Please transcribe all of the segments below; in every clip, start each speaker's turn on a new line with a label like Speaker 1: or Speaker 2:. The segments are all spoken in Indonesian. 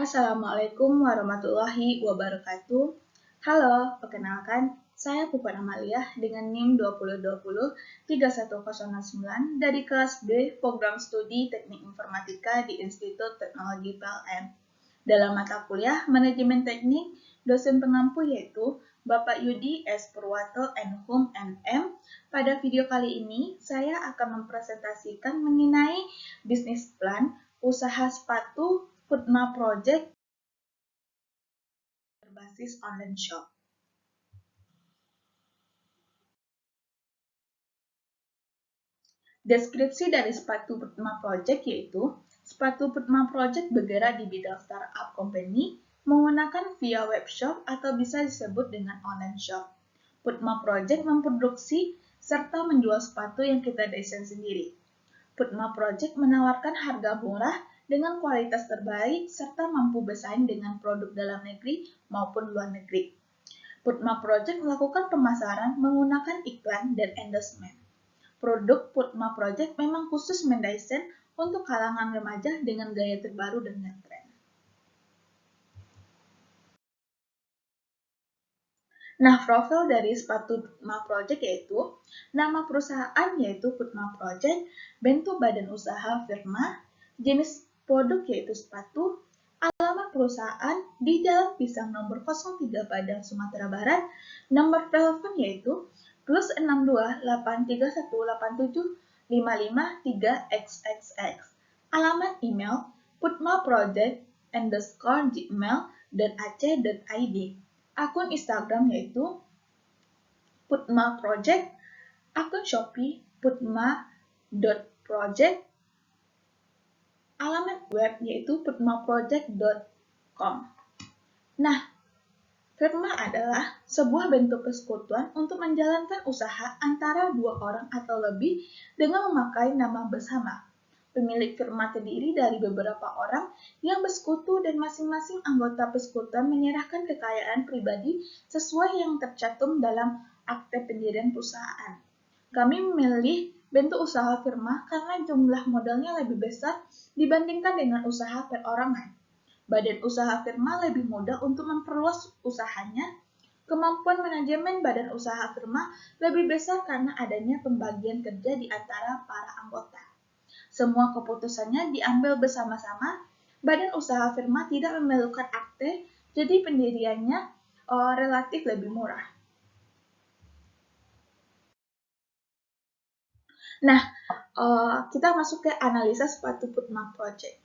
Speaker 1: Assalamualaikum warahmatullahi wabarakatuh. Halo, perkenalkan, saya Pupan Amaliah dengan NIM 2020-3109 dari kelas B Program Studi Teknik Informatika di Institut Teknologi PLN. Dalam mata kuliah Manajemen Teknik, dosen pengampu yaitu Bapak Yudi S. Purwato N.Hum MM. Pada video kali ini, saya akan mempresentasikan mengenai bisnis plan usaha sepatu Putma Project berbasis online shop. Deskripsi dari sepatu Putma Project yaitu, sepatu Putma Project bergerak di bidang startup company menggunakan via webshop atau bisa disebut dengan online shop. Putma Project memproduksi serta menjual sepatu yang kita desain sendiri. Putma Project menawarkan harga murah dengan kualitas terbaik serta mampu bersaing dengan produk dalam negeri maupun luar negeri. Putma Project melakukan pemasaran menggunakan iklan dan endorsement. Produk Putma Project memang khusus mendesain untuk kalangan remaja dengan gaya terbaru dan tren. Nah, profil dari sepatu Putma Project yaitu, nama perusahaan yaitu Putma Project, bentuk badan usaha firma, jenis produk yaitu sepatu, alamat perusahaan di Jalan Pisang nomor 03 Padang, Sumatera Barat, nomor telepon yaitu +6283187553xxx. Alamat email putmaproject_gmail.ac.id. Akun Instagram yaitu Putma Project, akun Shopee putma.project, alamat web yaitu putmaproject.com. Nah, firma adalah sebuah bentuk persekutuan untuk menjalankan usaha antara dua orang atau lebih dengan memakai nama bersama. Pemilik firma terdiri dari beberapa orang yang bersekutu dan masing-masing anggota persekutuan menyerahkan kekayaan pribadi sesuai yang tercantum dalam akte pendirian perusahaan. Kami memilih bentuk usaha firma karena jumlah modalnya lebih besar dibandingkan dengan usaha perorangan. Badan usaha firma lebih mudah untuk memperluas usahanya. Kemampuan manajemen badan usaha firma lebih besar karena adanya pembagian kerja di antara para anggota. Semua keputusannya diambil bersama-sama. Badan usaha firma tidak memerlukan akte, jadi pendiriannya relatif lebih murah. Nah, kita masuk ke analisa sepatu Putma Project.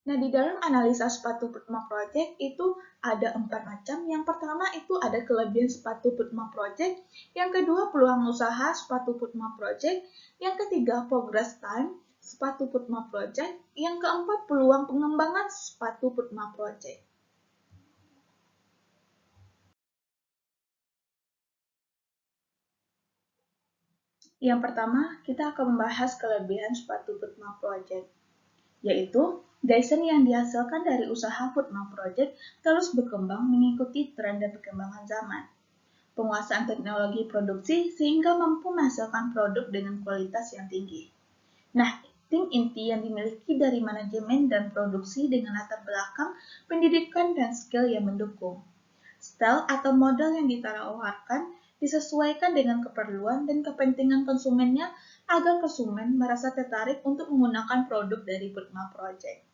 Speaker 1: Nah, di dalam analisa sepatu Putma Project itu ada 4 macam. Yang pertama itu ada kelebihan sepatu Putma Project. Yang kedua, peluang usaha sepatu Putma Project. Yang ketiga, progress time sepatu Putma Project. Yang keempat, peluang pengembangan sepatu Putma Project. Yang pertama, kita akan membahas kelebihan sepatu Putma Project, yaitu desain yang dihasilkan dari usaha Putma Project terus berkembang mengikuti tren dan perkembangan zaman. Penguasaan teknologi produksi sehingga mampu menghasilkan produk dengan kualitas yang tinggi. Nah, tim inti yang dimiliki dari manajemen dan produksi dengan latar belakang pendidikan dan skill yang mendukung. Style atau model yang ditawarkan disesuaikan dengan keperluan dan kepentingan konsumennya agar konsumen merasa tertarik untuk menggunakan produk dari Putma Project.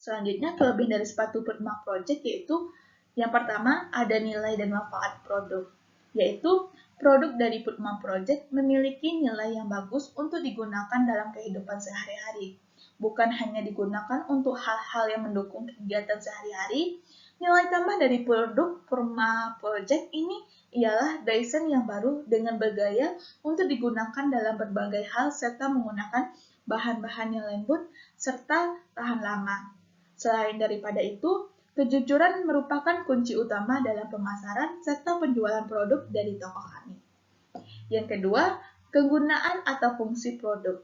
Speaker 1: Selanjutnya, kelebihan dari sepatu Putma Project yaitu yang pertama, ada nilai dan manfaat produk, yaitu produk dari Putma Project memiliki nilai yang bagus untuk digunakan dalam kehidupan sehari-hari. Bukan hanya digunakan untuk hal-hal yang mendukung kegiatan sehari-hari, nilai tambah dari produk Putma Project ini ialah desain yang baru dengan bergaya untuk digunakan dalam berbagai hal serta menggunakan bahan-bahan yang lembut serta tahan lama. Selain daripada itu, kejujuran merupakan kunci utama dalam pemasaran serta penjualan produk dari toko kami. Yang kedua, kegunaan atau fungsi produk.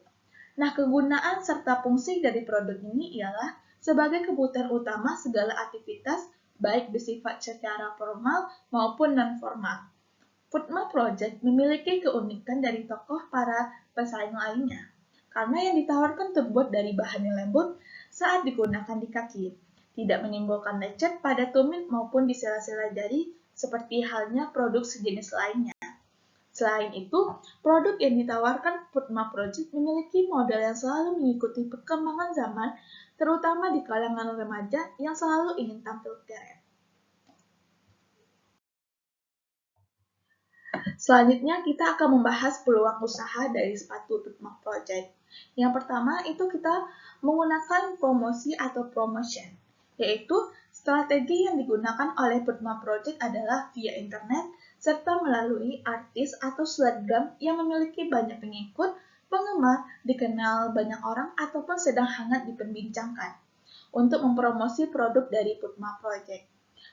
Speaker 1: Nah, kegunaan serta fungsi dari produk ini ialah sebagai kebutuhan utama segala aktivitas, baik bersifat secara formal maupun non-formal. Putma Project memiliki keunikan dari tokoh para pesaing lainnya, karena yang ditawarkan terbuat dari bahan yang lembut saat digunakan di kaki, tidak menimbulkan lecet pada tumit maupun di sela-sela jari seperti halnya produk sejenis lainnya. Selain itu, produk yang ditawarkan Putma Project memiliki model yang selalu mengikuti perkembangan zaman, terutama di kalangan remaja yang selalu ingin tampil keren. Selanjutnya kita akan membahas peluang usaha dari sepatu Putma Project. Yang pertama itu kita menggunakan promosi atau promotion, yaitu strategi yang digunakan oleh Putma Project adalah via internet serta melalui artis atau selebgram yang memiliki banyak pengikut, penggemar, dikenal banyak orang ataupun sedang hangat diperbincangkan untuk mempromosi produk dari Putma Project.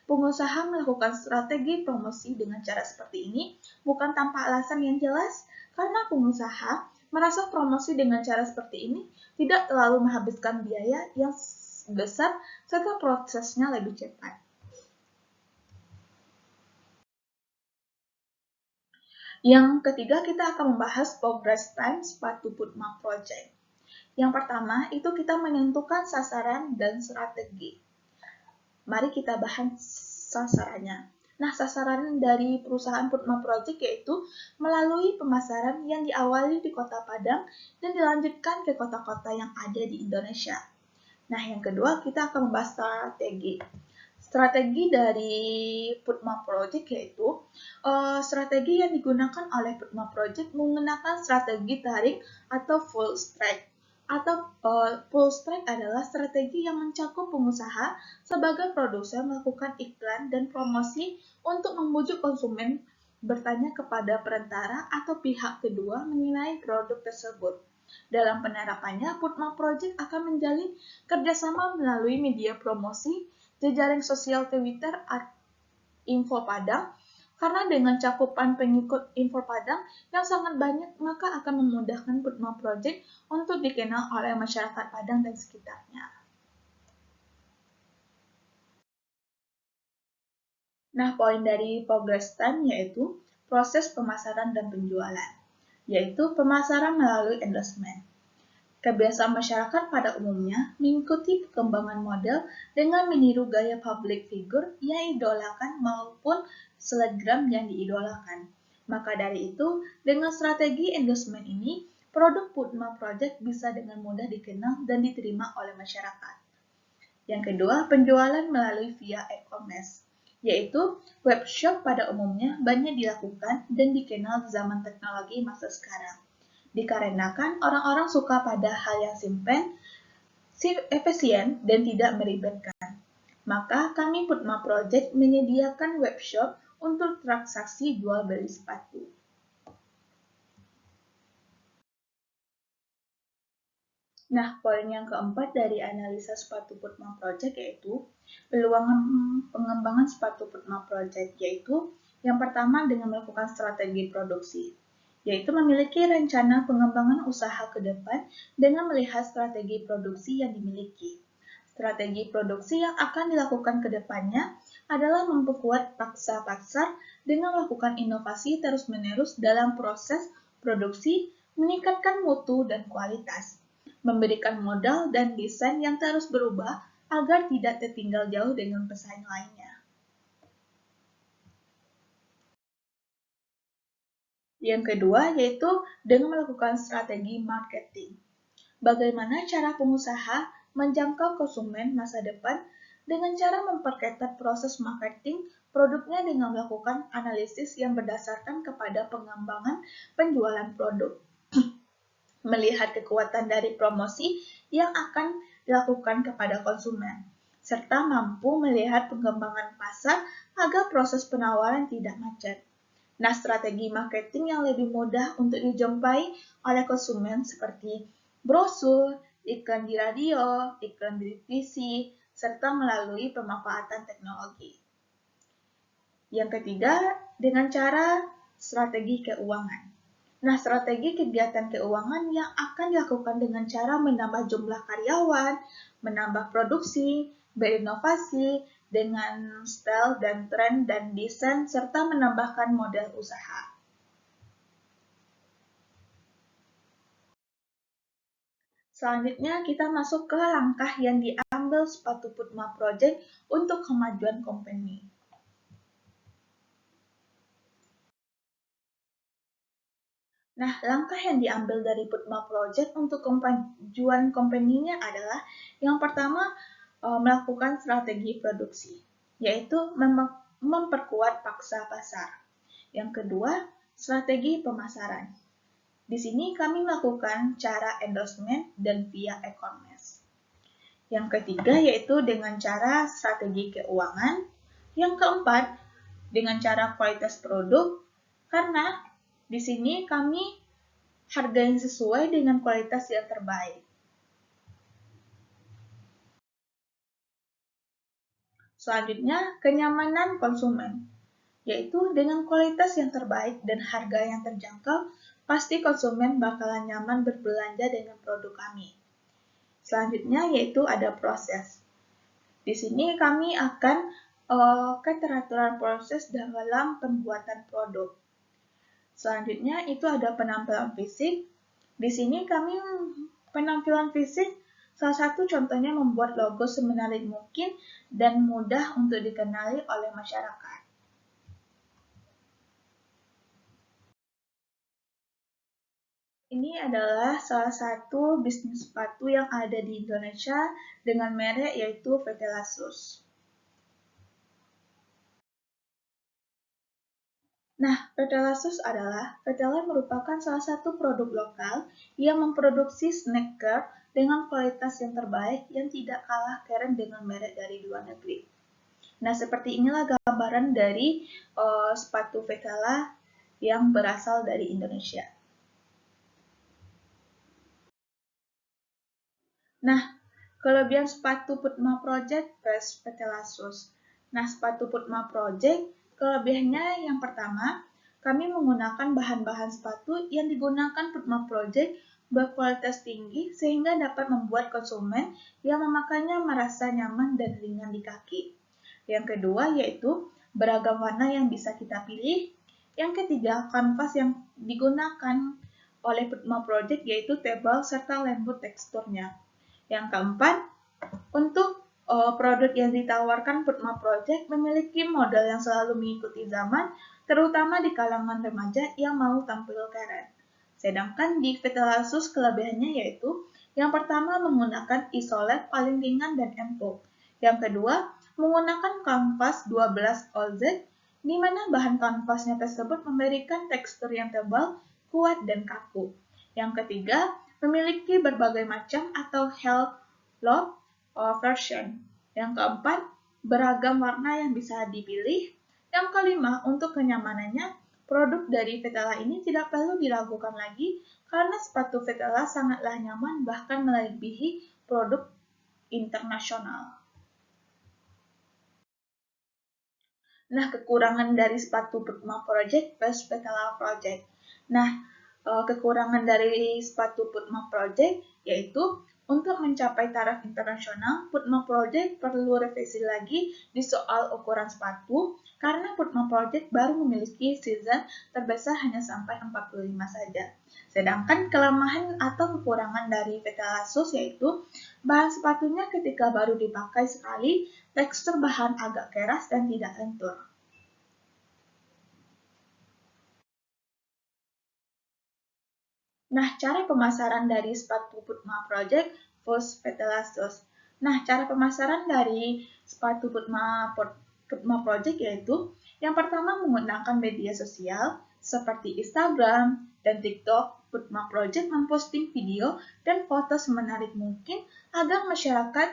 Speaker 1: Pengusaha melakukan strategi promosi dengan cara seperti ini bukan tanpa alasan yang jelas, karena pengusaha merasa promosi dengan cara seperti ini tidak terlalu menghabiskan biaya yang besar serta prosesnya lebih cepat. Yang ketiga, kita akan membahas progress time sepatu Putma Project. Yang pertama, itu kita menentukan sasaran dan strategi. Mari kita bahas sasarannya. Nah, sasaran dari perusahaan Putma Project yaitu melalui pemasaran yang diawali di Kota Padang dan dilanjutkan ke kota-kota yang ada di Indonesia. Nah, yang kedua kita akan membahas strategi. Strategi dari Putma Project yaitu strategi yang digunakan oleh Putma Project menggunakan strategi tarik atau full strike. Full strike adalah strategi yang mencakup pengusaha sebagai produsen melakukan iklan dan promosi untuk membujuk konsumen bertanya kepada perantara atau pihak kedua mengenai produk tersebut. Dalam penerapannya, Putma Project akan menjalin kerjasama melalui media promosi, jejaring sosial Twitter, Info Padang, karena dengan cakupan pengikut Info Padang yang sangat banyak, maka akan memudahkan Putma Project untuk dikenal oleh masyarakat Padang dan sekitarnya. Nah, poin dari progress time yaitu proses pemasaran dan penjualan, yaitu pemasaran melalui endorsement. Kebiasaan masyarakat pada umumnya mengikuti perkembangan model dengan meniru gaya public figure yang idolakan maupun selebgram yang diidolakan. Maka dari itu, dengan strategi endorsement ini, produk Putma Project bisa dengan mudah dikenal dan diterima oleh masyarakat. Yang kedua, penjualan melalui via e-commerce, yaitu webshop pada umumnya banyak dilakukan dan dikenal di zaman teknologi masa sekarang. Dikarenakan orang-orang suka pada hal yang simple, efisien, dan tidak meribetkan. Maka kami Putma Project menyediakan webshop untuk transaksi jual beli sepatu. Nah, poin yang keempat dari analisa sepatu Putma Project yaitu peluang pengembangan sepatu Putma Project, yaitu yang pertama dengan melakukan strategi produksi, yaitu memiliki rencana pengembangan usaha ke depan dengan melihat strategi produksi yang dimiliki. Strategi produksi yang akan dilakukan ke depannya adalah memperkuat paksa pasar dengan melakukan inovasi terus-menerus dalam proses produksi, meningkatkan mutu dan kualitas, memberikan modal dan desain yang terus berubah agar tidak tertinggal jauh dengan pesaing lainnya. Yang kedua yaitu dengan melakukan strategi marketing. Bagaimana cara pengusaha menjangkau konsumen masa depan dengan cara memperketat proses marketing produknya dengan melakukan analisis yang berdasarkan kepada pengembangan penjualan produk. Melihat kekuatan dari promosi yang akan dilakukan kepada konsumen, serta mampu melihat pengembangan pasar agar proses penawaran tidak macet. Nah, strategi marketing yang lebih mudah untuk dijumpai oleh konsumen seperti brosur, iklan di radio, iklan di televisi, serta melalui pemanfaatan teknologi. Yang ketiga, dengan cara strategi keuangan. Nah, strategi kegiatan keuangan yang akan dilakukan dengan cara menambah jumlah karyawan, menambah produksi, berinovasi, dengan style dan tren dan desain serta menambahkan model usaha. Selanjutnya kita masuk ke langkah yang diambil sepatu Putma Project untuk kemajuan company. Nah, langkah yang diambil dari Putma Project untuk kemajuan company-nya adalah yang pertama melakukan strategi produksi, yaitu memperkuat paksa pasar. Yang kedua, strategi pemasaran. Di sini kami melakukan cara endorsement dan via e-commerce. Yang ketiga yaitu dengan cara strategi keuangan. Yang keempat, dengan cara kualitas produk, karena di sini kami harga yang sesuai dengan kualitas yang terbaik. Selanjutnya, kenyamanan konsumen, yaitu dengan kualitas yang terbaik dan harga yang terjangkau, pasti konsumen bakalan nyaman berbelanja dengan produk kami. Selanjutnya yaitu ada proses. Di sini kami akan keteraturan proses dalam pembuatan produk. Selanjutnya itu ada penampilan fisik. Di sini kami penampilan fisik salah satu contohnya membuat logo semenarik mungkin dan mudah untuk dikenali oleh masyarakat. Ini adalah salah satu bisnis sepatu yang ada di Indonesia dengan merek yaitu Vetelasus. Nah, Vetelasus Vetela merupakan salah satu produk lokal yang memproduksi sneaker dengan kualitas yang terbaik yang tidak kalah keren dengan merek dari luar negeri. Nah, seperti inilah gambaran dari sepatu Vetela yang berasal dari Indonesia. Nah, kelebihan sepatu Putma Project versus Vetelasus. Nah, sepatu Putma Project kelebihannya yang pertama, kami menggunakan bahan-bahan sepatu yang digunakan Putma Project berkualitas tinggi sehingga dapat membuat konsumen yang memakainya merasa nyaman dan ringan di kaki. Yang kedua yaitu beragam warna yang bisa kita pilih. Yang ketiga, kanvas yang digunakan oleh Putma Project yaitu tebal serta lembut teksturnya. Yang keempat, untuk produk yang ditawarkan Putma Project memiliki model yang selalu mengikuti zaman, terutama di kalangan remaja yang mau tampil keren. Sedangkan di Vetelasus kelebihannya yaitu yang pertama menggunakan isolet paling ringan dan empuk. Yang kedua, menggunakan kanvas 12 OZ, di mana bahan kanvasnya tersebut memberikan tekstur yang tebal, kuat, dan kaku. Yang ketiga, memiliki berbagai macam atau halo version. Yang keempat, beragam warna yang bisa dipilih. Yang kelima, untuk kenyamanannya, produk dari Vetela ini tidak perlu diragukan lagi karena sepatu Vetela sangatlah nyaman bahkan melebihi produk internasional. Nah, kekurangan dari sepatu Putma Project versus Vetela Project. Nah, kekurangan dari sepatu Putma Project yaitu untuk mencapai taraf internasional, Putma Project perlu revisi lagi di soal ukuran sepatu karena Putma Project baru memiliki season terbesar hanya sampai 45 saja. Sedangkan kelemahan atau kekurangan dari Vetelasus yaitu bahan sepatunya ketika baru dipakai sekali, tekstur bahan agak keras dan tidak lentur. Nah, cara pemasaran dari sepatu Putma Project versus Vetelasus. Nah, cara pemasaran dari sepatu Putma Project yaitu yang pertama menggunakan media sosial seperti Instagram dan TikTok. Putma Project memposting video dan foto semenarik mungkin agar masyarakat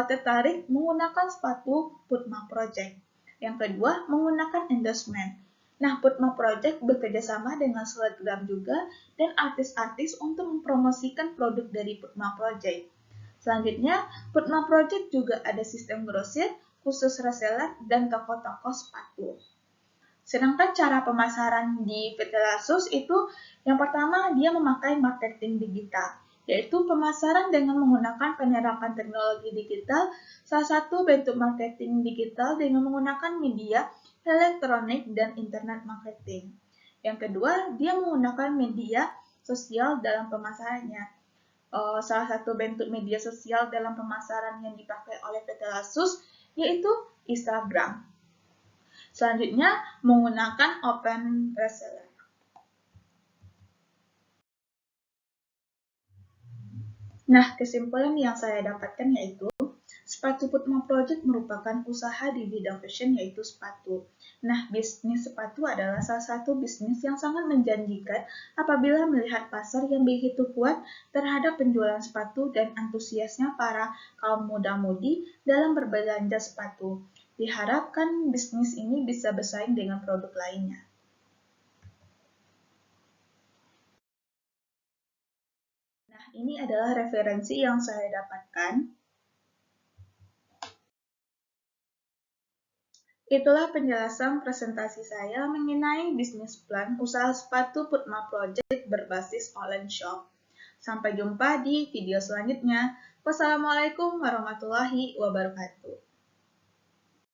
Speaker 1: tertarik menggunakan sepatu Putma Project. Yang kedua, menggunakan endorsement. Nah, Putma Project bekerjasama dengan selebgram juga dan artis-artis untuk mempromosikan produk dari Putma Project. Selanjutnya, Putma Project juga ada sistem grosir, khusus reseller, dan toko-toko sepatu. Sedangkan cara pemasaran di Vetelasus itu yang pertama dia memakai marketing digital. yaitu pemasaran dengan menggunakan penerapan teknologi digital. Salah satu bentuk marketing digital dengan menggunakan media elektronik dan internet marketing. Yang kedua, dia menggunakan media sosial dalam pemasarannya. Salah satu bentuk media sosial dalam pemasaran yang dipakai oleh PT Asus yaitu Instagram. Selanjutnya, menggunakan open reseller. Nah, kesimpulan yang saya dapatkan yaitu Sepatu Putma Project merupakan usaha di bidang fashion yaitu sepatu. Nah, bisnis sepatu adalah salah satu bisnis yang sangat menjanjikan apabila melihat pasar yang begitu kuat terhadap penjualan sepatu dan antusiasnya para kaum muda-mudi dalam berbelanja sepatu. Diharapkan bisnis ini bisa bersaing dengan produk lainnya. Nah, ini adalah referensi yang saya dapatkan. Itulah penjelasan presentasi saya mengenai bisnis plan usaha sepatu Putma Project berbasis online shop. Sampai jumpa di video selanjutnya. Wassalamualaikum warahmatullahi wabarakatuh.